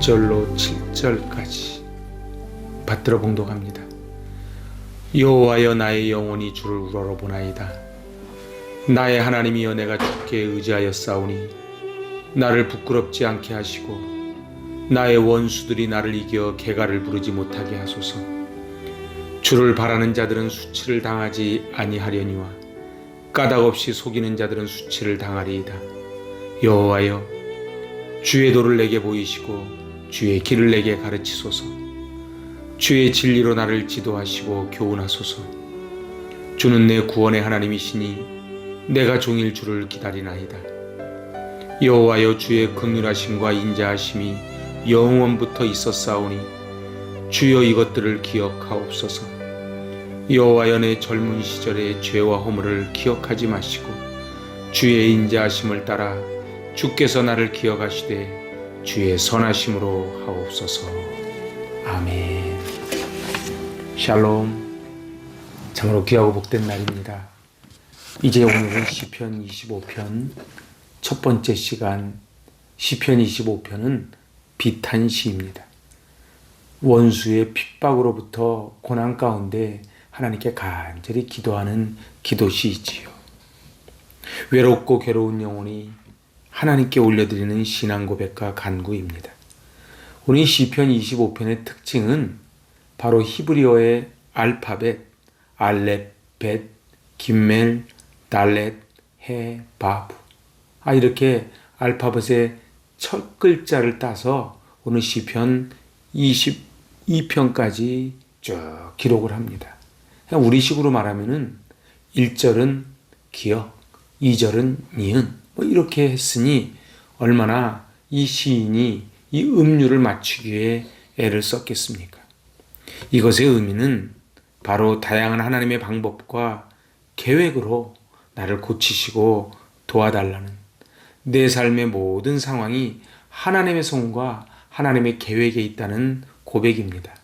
1절로 7절까지 받들어 봉독합니다. 여호와여, 나의 영혼이 주를 우러러보나이다. 나의 하나님이여, 내가 주께 의지하였사오니 나를 부끄럽지 않게 하시고 나의 원수들이 나를 이겨 개가를 부르지 못하게 하소서. 주를 바라는 자들은 수치를 당하지 아니하려니와 까닭없이 속이는 자들은 수치를 당하리이다. 여호와여, 주의 도를 내게 보이시고 주의 길을 내게 가르치소서. 주의 진리로 나를 지도하시고 교훈하소서. 주는 내 구원의 하나님이시니 내가 종일 주를 기다리나이다. 여호와여, 주의 긍휼하심과 인자하심이 영원부터 있었사오니 주여 이것들을 기억하옵소서. 여호와여, 내 젊은 시절의 죄와 허물을 기억하지 마시고 주의 인자하심을 따라 주께서 나를 기억하시되 주의 선하심으로 하옵소서. 아멘. 샬롬. 참으로 귀하고 복된 날입니다. 이제 오늘은 시편 25편 첫 번째 시간. 시편 25편은 비탄시입니다. 원수의 핍박으로부터 고난 가운데 하나님께 간절히 기도하는 기도시이지요. 외롭고 괴로운 영혼이 하나님께 올려드리는 신앙 고백과 간구입니다. 오늘 시편 25편의 특징은 바로 히브리어의 알파벳, 알렙, 벳, 김멜, 달렛, 해, 바브, 이렇게 알파벳의 첫 글자를 따서 오늘 시편 22편까지 쭉 기록을 합니다. 우리식으로 말하면은 1절은 기역, 2절은 니은, 이렇게 했으니 얼마나 이 시인이 이 음률을 맞추기 위해 애를 썼겠습니까? 이것의 의미는 바로 다양한 하나님의 방법과 계획으로 나를 고치시고 도와달라는, 내 삶의 모든 상황이 하나님의 손과 하나님의 계획에 있다는 고백입니다.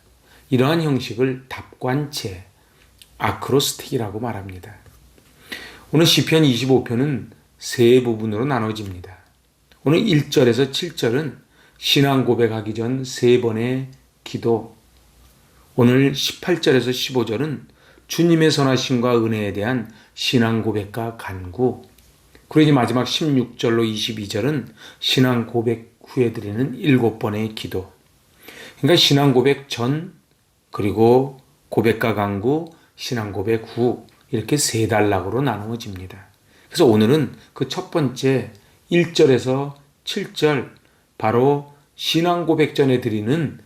이러한 형식을 답관체, 아크로스틱이라고 말합니다. 오늘 시편 25편은 세 부분으로 나눠집니다. 오늘 1절에서 7절은 신앙 고백하기 전 세 번의 기도, 오늘 18절에서 15절은 주님의 선하심과 은혜에 대한 신앙 고백과 간구, 그리고 마지막 16절로 22절은 신앙 고백 후에 드리는 7번의 기도. 그러니까 신앙 고백 전, 그리고 고백과 간구, 신앙 고백 후, 이렇게 세 단락으로 나누어집니다. 그래서 오늘은 그 첫 번째 1절에서 7절, 바로 신앙 고백 전에 드리는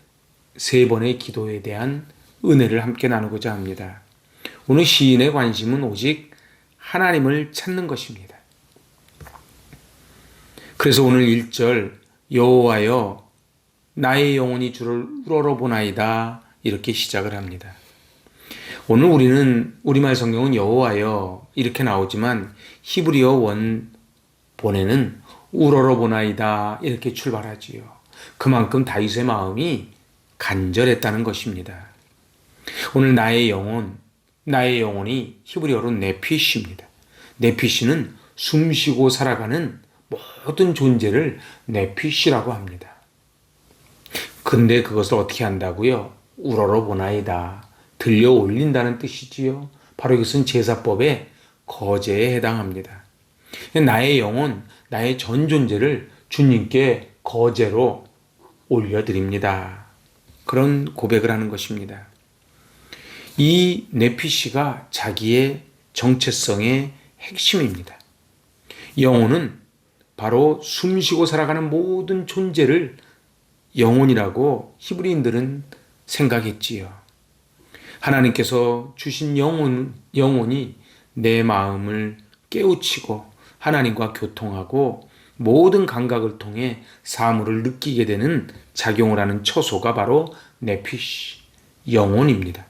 세 번의 기도에 대한 은혜를 함께 나누고자 합니다. 오늘 시인의 관심은 오직 하나님을 찾는 것입니다. 그래서 오늘 1절, 여호와여, 나의 영혼이 주를 우러러보나이다, 이렇게 시작을 합니다. 오늘 우리는 우리말 성경은 여호와여 이렇게 나오지만 히브리어 원본에는 우러러보나이다 이렇게 출발하지요. 그만큼 다윗의 마음이 간절했다는 것입니다. 오늘 나의 영혼이 히브리어로 네피시입니다. 네피시는 숨쉬고 살아가는 모든 존재를 네피시라고 합니다. 근데 그것을 어떻게 한다고요? 우러러보나이다, 들려 올린다는 뜻이지요. 바로 이것은 제사법의 거제에 해당합니다. 나의 영혼, 나의 전 존재를 주님께 거제로 올려드립니다. 그런 고백을 하는 것입니다. 이 네피시가 자기의 정체성의 핵심입니다. 영혼은 바로 숨쉬고 살아가는 모든 존재를 영혼이라고 히브리인들은 생각했지요. 하나님께서 주신 영혼이 내 마음을 깨우치고 하나님과 교통하고 모든 감각을 통해 사물을 느끼게 되는 작용을 하는 처소가 바로 네피시, 영혼입니다.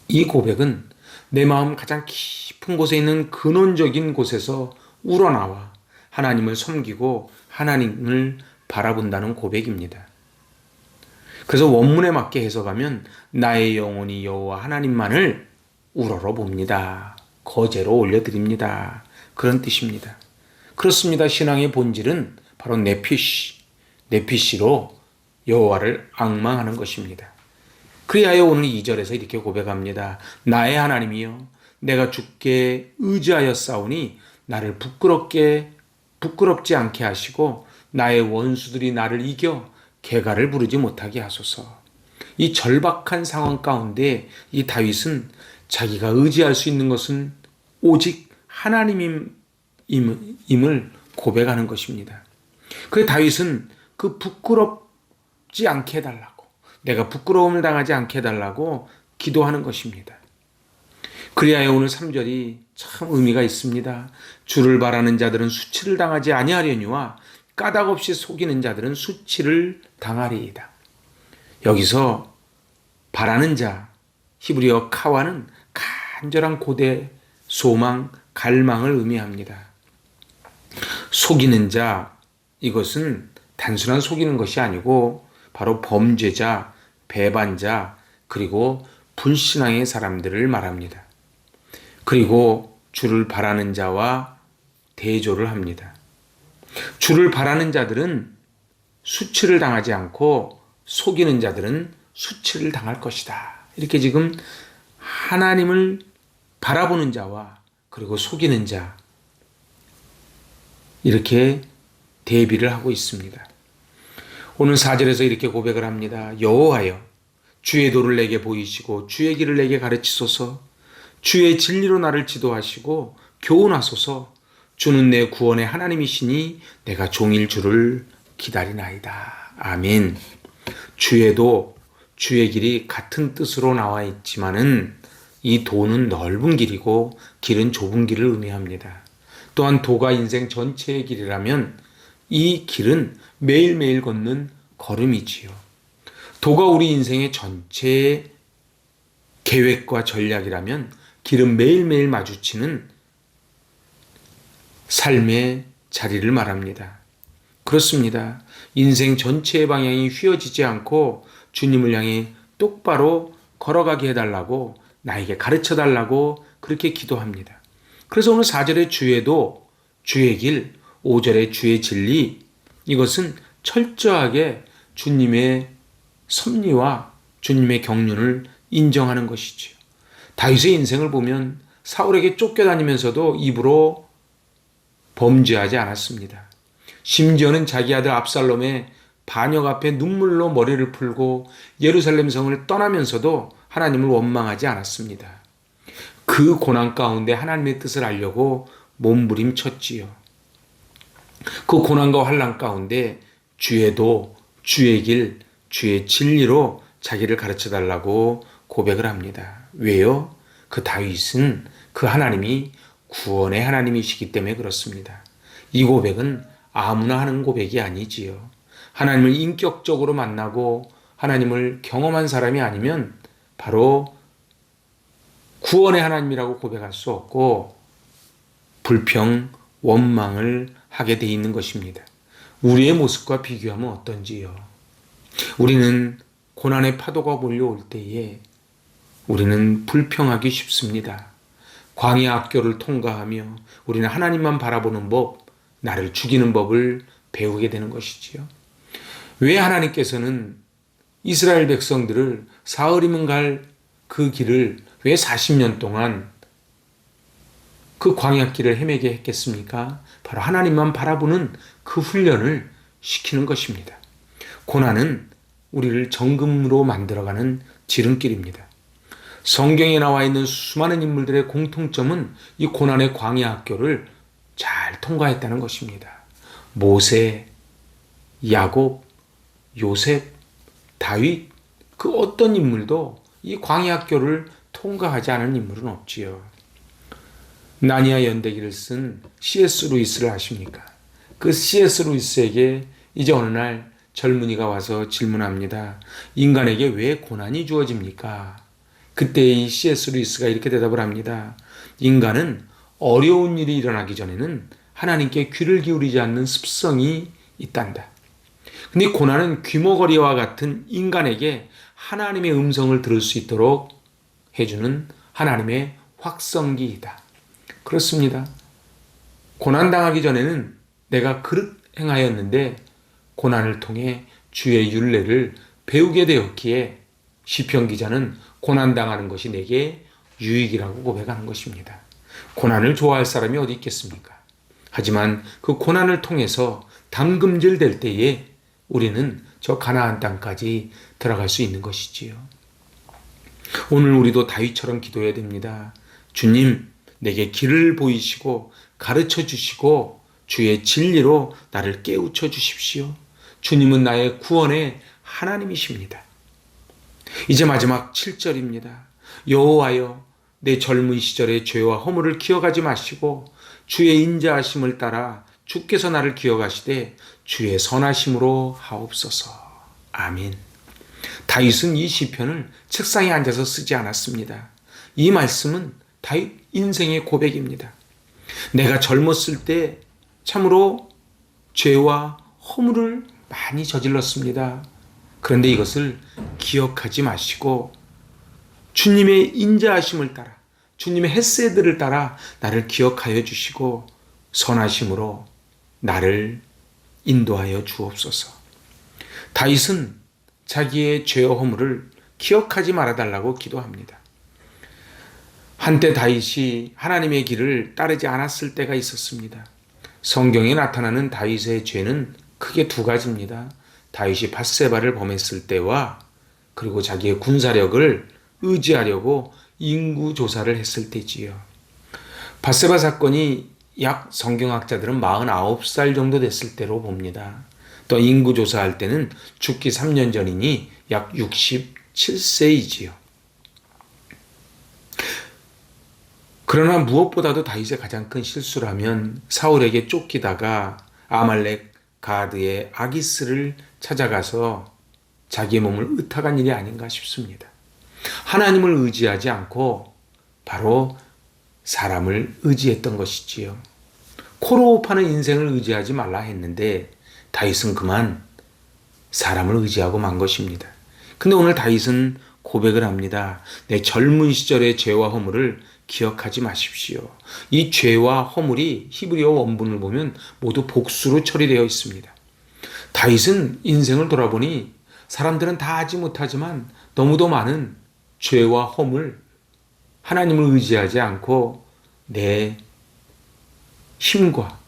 이 고백은 내 마음 가장 깊은 곳에 있는 근원적인 곳에서 우러나와 하나님을 섬기고 하나님을 바라본다는 고백입니다. 그래서 원문에 맞게 해석하면 나의 영혼이 여호와 하나님만을 우러러봅니다, 거제로 올려드립니다, 그런 뜻입니다. 그렇습니다. 신앙의 본질은 바로 네피시로 여호와를 앙망하는 것입니다. 그리하여 오늘 2절에서 이렇게 고백합니다. 나의 하나님이여 내가 주께 의지하여 싸우니 나를 부끄럽지 않게 하시고 나의 원수들이 나를 이겨 개가를 부르지 못하게 하소서. 이 절박한 상황 가운데 이 다윗은 자기가 의지할 수 있는 것은 오직 하나님임을 고백하는 것입니다. 그 다윗은 그 부끄럽지 않게 해달라고, 내가 부끄러움을 당하지 않게 해달라고 기도하는 것입니다. 그리하여 오늘 3절이 참 의미가 있습니다. 주를 바라는 자들은 수치를 당하지 아니하려니와 까닭없이 속이는 자들은 수치를 당하리이다. 여기서 바라는 자, 히브리어 카와는 간절한 고대, 소망, 갈망을 의미합니다. 속이는 자, 이것은 단순한 속이는 것이 아니고 바로 범죄자, 배반자, 그리고 불신앙의 사람들을 말합니다. 그리고 주를 바라는 자와 대조를 합니다. 주를 바라는 자들은 수치를 당하지 않고 속이는 자들은 수치를 당할 것이다. 이렇게 지금 하나님을 바라보는 자와 그리고 속이는 자, 이렇게 대비를 하고 있습니다. 오늘 4절에서 이렇게 고백을 합니다. 여호와여 주의 도를 내게 보이시고 주의 길을 내게 가르치소서. 주의 진리로 나를 지도하시고 교훈하소서. 주는 내 구원의 하나님이시니 내가 종일 주를 기다리나이다. 아멘. 주의 도, 주의 길이 같은 뜻으로 나와 있지만은 이 도는 넓은 길이고 길은 좁은 길을 의미합니다. 또한 도가 인생 전체의 길이라면 이 길은 매일매일 걷는 걸음이지요. 도가 우리 인생의 전체의 계획과 전략이라면 길은 매일매일 마주치는 삶의 자리를 말합니다. 그렇습니다. 인생 전체의 방향이 휘어지지 않고 주님을 향해 똑바로 걸어가게 해달라고, 나에게 가르쳐달라고 그렇게 기도합니다. 그래서 오늘 4절의 주의 도, 주의 길, 5절의 주의 진리, 이것은 철저하게 주님의 섭리와 주님의 경륜을 인정하는 것이지요. 다윗의 인생을 보면 사울에게 쫓겨다니면서도 입으로 범죄하지 않았습니다. 심지어는 자기 아들 압살롬의 반역 앞에 눈물로 머리를 풀고 예루살렘 성을 떠나면서도 하나님을 원망하지 않았습니다. 그 고난 가운데 하나님의 뜻을 알려고 몸부림쳤지요. 그 고난과 환난 가운데 주의 도, 주의 길, 주의 진리로 자기를 가르쳐달라고 고백을 합니다. 왜요? 그 다윗은 그 하나님이 구원의 하나님이시기 때문에 그렇습니다. 이 고백은 아무나 하는 고백이 아니지요. 하나님을 인격적으로 만나고 하나님을 경험한 사람이 아니면 바로 구원의 하나님이라고 고백할 수 없고 불평, 원망을 하게 돼 있는 것입니다. 우리의 모습과 비교하면 어떤지요? 우리는 고난의 파도가 몰려올 때에 우리는 불평하기 쉽습니다. 광야 악교를 통과하며 우리는 하나님만 바라보는 법, 나를 죽이는 법을 배우게 되는 것이지요. 왜 하나님께서는 이스라엘 백성들을 사흘이면 갈 그 길을 왜 40년 동안 그 광야길을 헤매게 했겠습니까? 바로 하나님만 바라보는 그 훈련을 시키는 것입니다. 고난은 우리를 정금으로 만들어가는 지름길입니다. 성경에 나와 있는 수많은 인물들의 공통점은 이 고난의 광야 학교를 잘 통과했다는 것입니다. 모세, 야곱, 요셉, 다윗, 그 어떤 인물도 이 광야 학교를 통과하지 않은 인물은 없지요. 나니아 연대기를 쓴 C.S. 루이스를 아십니까? 그 C.S. 루이스에게 이제 어느 날 젊은이가 와서 질문합니다. 인간에게 왜 고난이 주어집니까? 그때 이 C.S. 루이스가 이렇게 대답을 합니다. 인간은 어려운 일이 일어나기 전에는 하나님께 귀를 기울이지 않는 습성이 있단다. 근데 고난은 귀머거리와 같은 인간에게 하나님의 음성을 들을 수 있도록 해주는 하나님의 확성기이다. 그렇습니다. 고난당하기 전에는 내가 그릇 행하였는데 고난을 통해 주의 율례를 배우게 되었기에 시편 기자는 고난당하는 것이 내게 유익이라고 고백하는 것입니다. 고난을 좋아할 사람이 어디 있겠습니까? 하지만 그 고난을 통해서 담금질 될 때에 우리는 저 가나안 땅까지 들어갈 수 있는 것이지요. 오늘 우리도 다윗처럼 기도해야 됩니다. 주님, 내게 길을 보이시고 가르쳐 주시고 주의 진리로 나를 깨우쳐 주십시오. 주님은 나의 구원의 하나님이십니다. 이제 마지막 7절입니다. 여호와여, 내 젊은 시절의 죄와 허물을 기억하지 마시고 주의 인자하심을 따라 주께서 나를 기억하시되 주의 선하심으로 하옵소서. 아멘. 다윗은 이 시편을 책상에 앉아서 쓰지 않았습니다. 이 말씀은 다윗 인생의 고백입니다. 내가 젊었을 때 참으로 죄와 허물을 많이 저질렀습니다. 그런데 이것을 기억하지 마시고 주님의 인자하심을 따라, 주님의 헤세드를 따라 나를 기억하여 주시고 선하심으로 나를 인도하여 주옵소서. 다윗은 자기의 죄와 허물을 기억하지 말아달라고 기도합니다. 한때 다윗이 하나님의 길을 따르지 않았을 때가 있었습니다. 성경에 나타나는 다윗의 죄는 크게 두 가지입니다. 다윗이 밧세바를 범했을 때와 그리고 자기의 군사력을 의지하려고 인구조사를 했을 때지요. 밧세바 사건이 약 성경학자들은 49살 정도 됐을 때로 봅니다. 또 인구조사할 때는 죽기 3년 전이니 약 67세이지요. 그러나 무엇보다도 다윗의 가장 큰 실수라면 사울에게 쫓기다가 아말렉 가드의 아기스를 찾아가서 자기의 몸을 의탁한 일이 아닌가 싶습니다. 하나님을 의지하지 않고 바로 사람을 의지했던 것이지요. 코로 파는 인생을 의지하지 말라 했는데 다윗은 그만 사람을 의지하고 만 것입니다. 근데 오늘 다윗은 고백을 합니다. 내 젊은 시절의 죄와 허물을 기억하지 마십시오. 이 죄와 허물이 히브리어 원문을 보면 모두 복수로 처리되어 있습니다. 다윗은 인생을 돌아보니 사람들은 다 하지 못하지만 너무도 많은 죄와 허물, 하나님을 의지하지 않고 내 힘과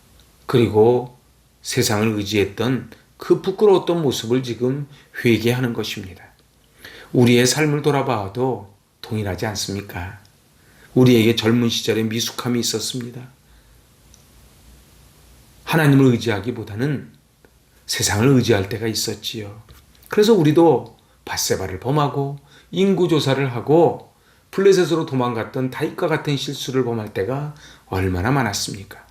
그리고 세상을 의지했던 그 부끄러웠던 모습을 지금 회개하는 것입니다. 우리의 삶을 돌아봐도 동일하지 않습니까? 우리에게 젊은 시절에 미숙함이 있었습니다. 하나님을 의지하기보다는 세상을 의지할 때가 있었지요. 그래서 우리도 밧세바를 범하고 인구조사를 하고 블레셋으로 도망갔던 다윗과 같은 실수를 범할 때가 얼마나 많았습니까?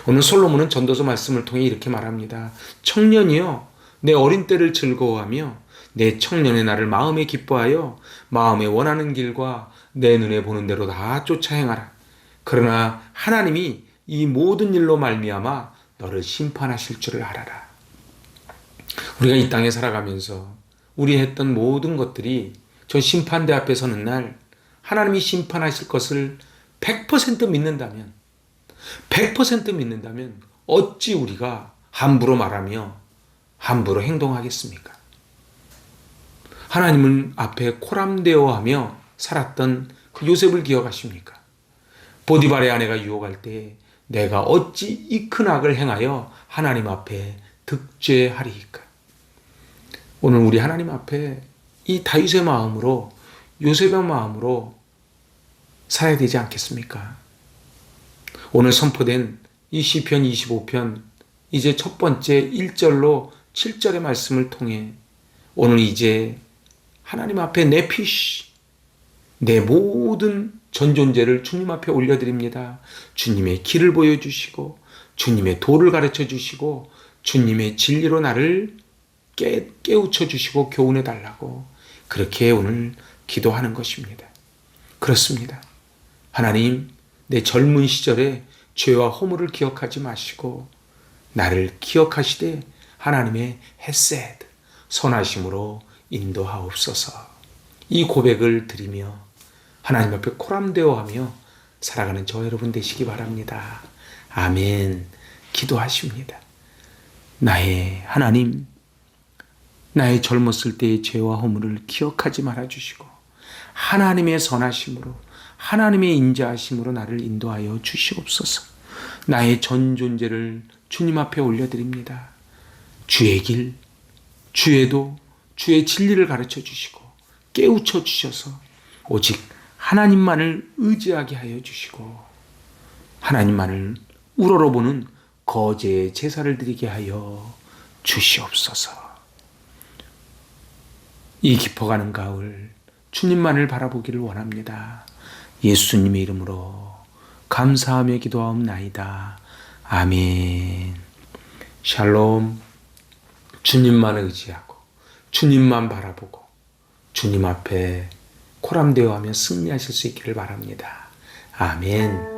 오늘 솔로몬은 전도서 말씀을 통해 이렇게 말합니다. 청년이여, 내 어린 때를 즐거워하며 내 청년의 날을 마음에 기뻐하여 마음에 원하는 길과 내 눈에 보는 대로 다 쫓아 행하라. 그러나 하나님이 이 모든 일로 말미암아 너를 심판하실 줄을 알아라. 우리가 이 땅에 살아가면서 우리 했던 모든 것들이 저 심판대 앞에 서는 날 하나님이 심판하실 것을 100% 믿는다면 100% 믿는다면 어찌 우리가 함부로 말하며 함부로 행동하겠습니까? 하나님은 앞에 코람되어하며 살았던 그 요셉을 기억하십니까? 보디발의 아내가 유혹할 때 내가 어찌 이 큰 악을 행하여 하나님 앞에 득죄하리이까? 오늘 우리 하나님 앞에 이 다윗의 마음으로 요셉의 마음으로 살아야 되지 않겠습니까? 오늘 선포된 이 시편 25편 이제 첫 번째 1절로 7절의 말씀을 통해 오늘 이제 하나님 앞에 내 피시, 내 모든 전 존재를 주님 앞에 올려드립니다. 주님의 길을 보여주시고 주님의 도를 가르쳐 주시고 주님의 진리로 나를 깨우쳐 주시고 교훈해 달라고 그렇게 오늘 기도하는 것입니다. 그렇습니다. 하나님, 내 젊은 시절에 죄와 허물을 기억하지 마시고 나를 기억하시되 하나님의 헤세드, 선하심으로 인도하옵소서. 이 고백을 드리며 하나님 앞에 코람되어하며 살아가는 저 여러분 되시기 바랍니다. 아멘. 기도하십니다. 나의 하나님, 나의 젊었을 때의 죄와 허물을 기억하지 말아 주시고 하나님의 선하심으로 하나님의 인자하심으로 나를 인도하여 주시옵소서. 나의 전 존재를 주님 앞에 올려드립니다. 주의 길, 주의 도, 주의 진리를 가르쳐 주시고 깨우쳐 주셔서 오직 하나님만을 의지하게 하여 주시고 하나님만을 우러러보는 거제의 제사를 드리게 하여 주시옵소서. 이 깊어가는 가을 주님만을 바라보기를 원합니다. 예수님의 이름으로 감사하며 기도하옵나이다. 아멘. 샬롬. 주님만 의지하고 주님만 바라보고 주님 앞에 코람되어 하며 승리하실 수 있기를 바랍니다. 아멘.